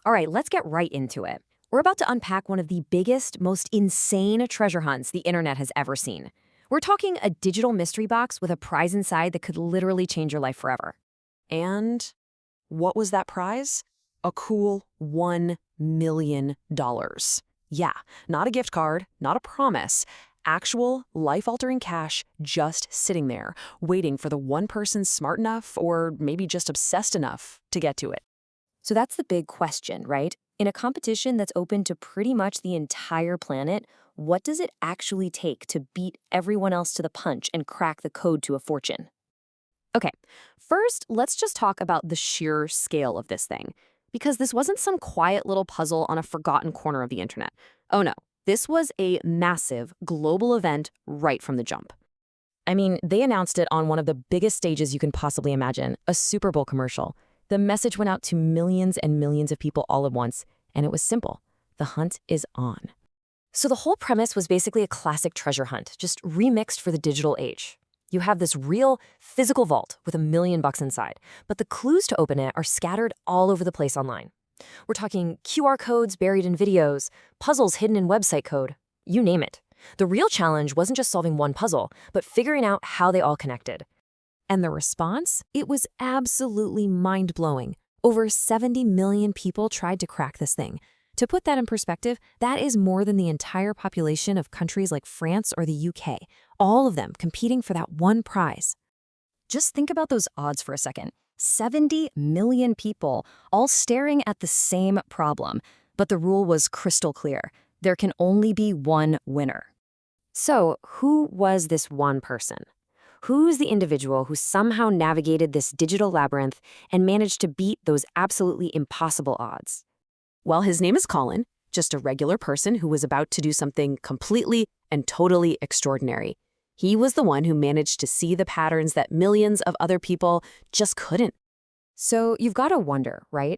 All right, let's get right into it. We're about to unpack one of the biggest, most insane treasure hunts the internet has ever seen. We're talking a digital mystery box with a prize inside that could literally change your life forever. And what was that prize? A cool $1 million. Yeah, not a gift card, not a promise. Actual, life-altering cash just sitting there, waiting for the one person smart enough or maybe just obsessed enough to get to it. So that's the big question, right? In a competition that's open to pretty much the entire planet, what does it actually take to beat everyone else to the punch and crack the code to a fortune? Okay, first, let's just talk about the sheer scale of this thing. Because this wasn't some quiet little puzzle on a forgotten corner of the internet. Oh no, this was a massive global event right from the jump. I mean, they announced it on one of the biggest stages you can possibly imagine, a Super Bowl commercial. The message went out to millions and millions of people all at once, and it was simple. The hunt is on. So the whole premise was basically a classic treasure hunt, just remixed for the digital age. You have this real, physical vault with $1 million inside, but the clues to open it are scattered all over the place online. We're talking QR codes buried in videos, puzzles hidden in website code, you name it. The real challenge wasn't just solving one puzzle, but figuring out how they all connected. And the response? It was absolutely mind-blowing. Over 70 million people tried to crack this thing. To put that in perspective, that is more than the entire population of countries like France or the UK, all of them competing for that one prize. Just think about those odds for a second. 70 million people all staring at the same problem, but the rule was crystal clear. There can only be one winner. So, who was this one person? Who's the individual who somehow navigated this digital labyrinth and managed to beat those absolutely impossible odds? Well, his name is Colin, just a regular person who was about to do something completely and totally extraordinary. He was the one who managed to see the patterns that millions of other people just couldn't. So you've got to wonder, right?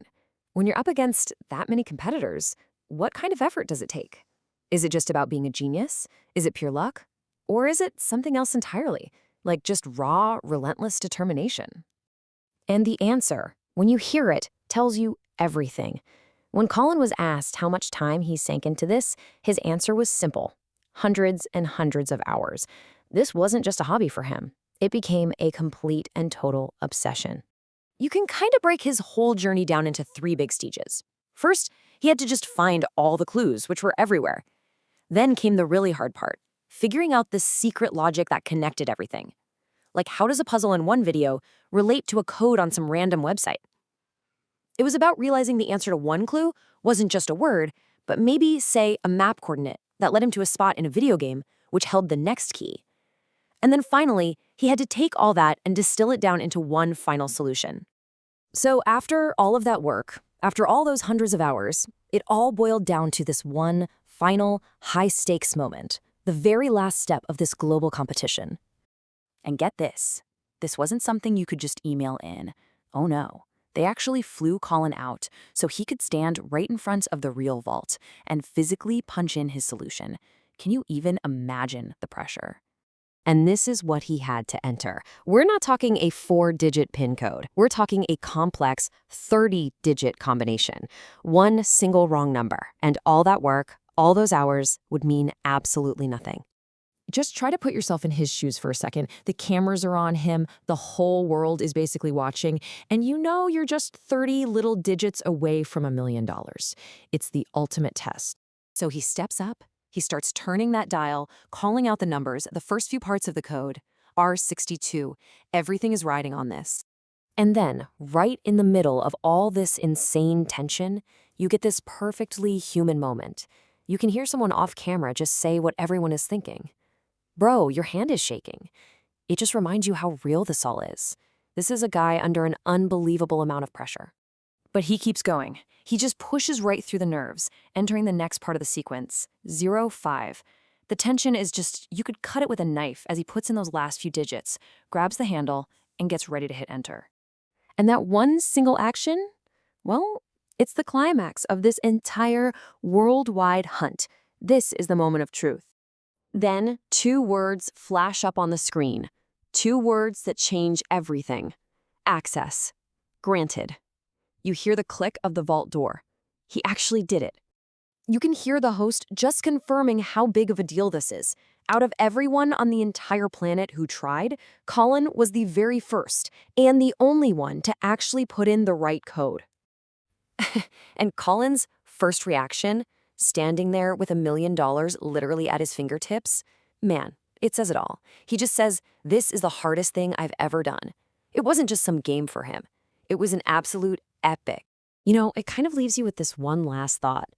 When you're up against that many competitors, what kind of effort does it take? Is it just about being a genius? Is it pure luck? Or is it something else entirely, like just raw, relentless determination? And the answer, when you hear it, tells you everything. When Colin was asked how much time he sank into this, his answer was simple: hundreds and hundreds of hours. This wasn't just a hobby for him. It became a complete and total obsession. You can kind of break his whole journey down into 3 big stages. First, he had to just find all the clues, which were everywhere. Then came the really hard part, figuring out the secret logic that connected everything. Like, how does a puzzle in one video relate to a code on some random website? It was about realizing the answer to one clue wasn't just a word, but maybe, say, a map coordinate that led him to a spot in a video game, which held the next key. And then finally, he had to take all that and distill it down into one final solution. So after all of that work, after all those hundreds of hours, it all boiled down to this one final, high-stakes moment, the very last step of this global competition. And get this wasn't something you could just email in. Oh no. They actually flew Colin out so he could stand right in front of the real vault and physically punch in his solution. Can you even imagine the pressure? And this is what he had to enter. We're not talking a 4-digit PIN code. We're talking a complex 30-digit combination. One single wrong number, and all that work, all those hours, would mean absolutely nothing. Just try to put yourself in his shoes for a second. The cameras are on him, the whole world is basically watching, and you know you're just 30 little digits away from $1 million. It's the ultimate test. So he steps up, he starts turning that dial, calling out the numbers, the first few parts of the code. R62, everything is riding on this. And then, right in the middle of all this insane tension, you get this perfectly human moment. You can hear someone off camera just say what everyone is thinking. Bro, your hand is shaking. It just reminds you how real this all is. This is a guy under an unbelievable amount of pressure. But he keeps going. He just pushes right through the nerves, entering the next part of the sequence, 05. The tension is just, you could cut it with a knife as he puts in those last few digits, grabs the handle, and gets ready to hit enter. And that one single action, well, it's the climax of this entire worldwide hunt. This is the moment of truth. Then 2 words flash up on the screen. 2 words that change everything. Access. Granted. You hear the click of the vault door. He actually did it. You can hear the host just confirming how big of a deal this is. Out of everyone on the entire planet who tried, Colin was the very first and the only one to actually put in the right code. And Colin's first reaction, standing there with $1 million literally at his fingertips, man, it says it all. He just says, "This is the hardest thing I've ever done." It wasn't just some game for him. It was an absolute epic. You know, it kind of leaves you with this one last thought.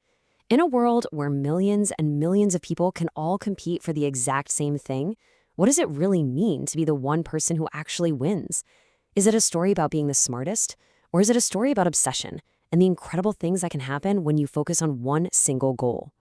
In a world where millions and millions of people can all compete for the exact same thing, what does it really mean to be the one person who actually wins? Is it a story about being the smartest? Or is it a story about obsession and the incredible things that can happen when you focus on one single goal?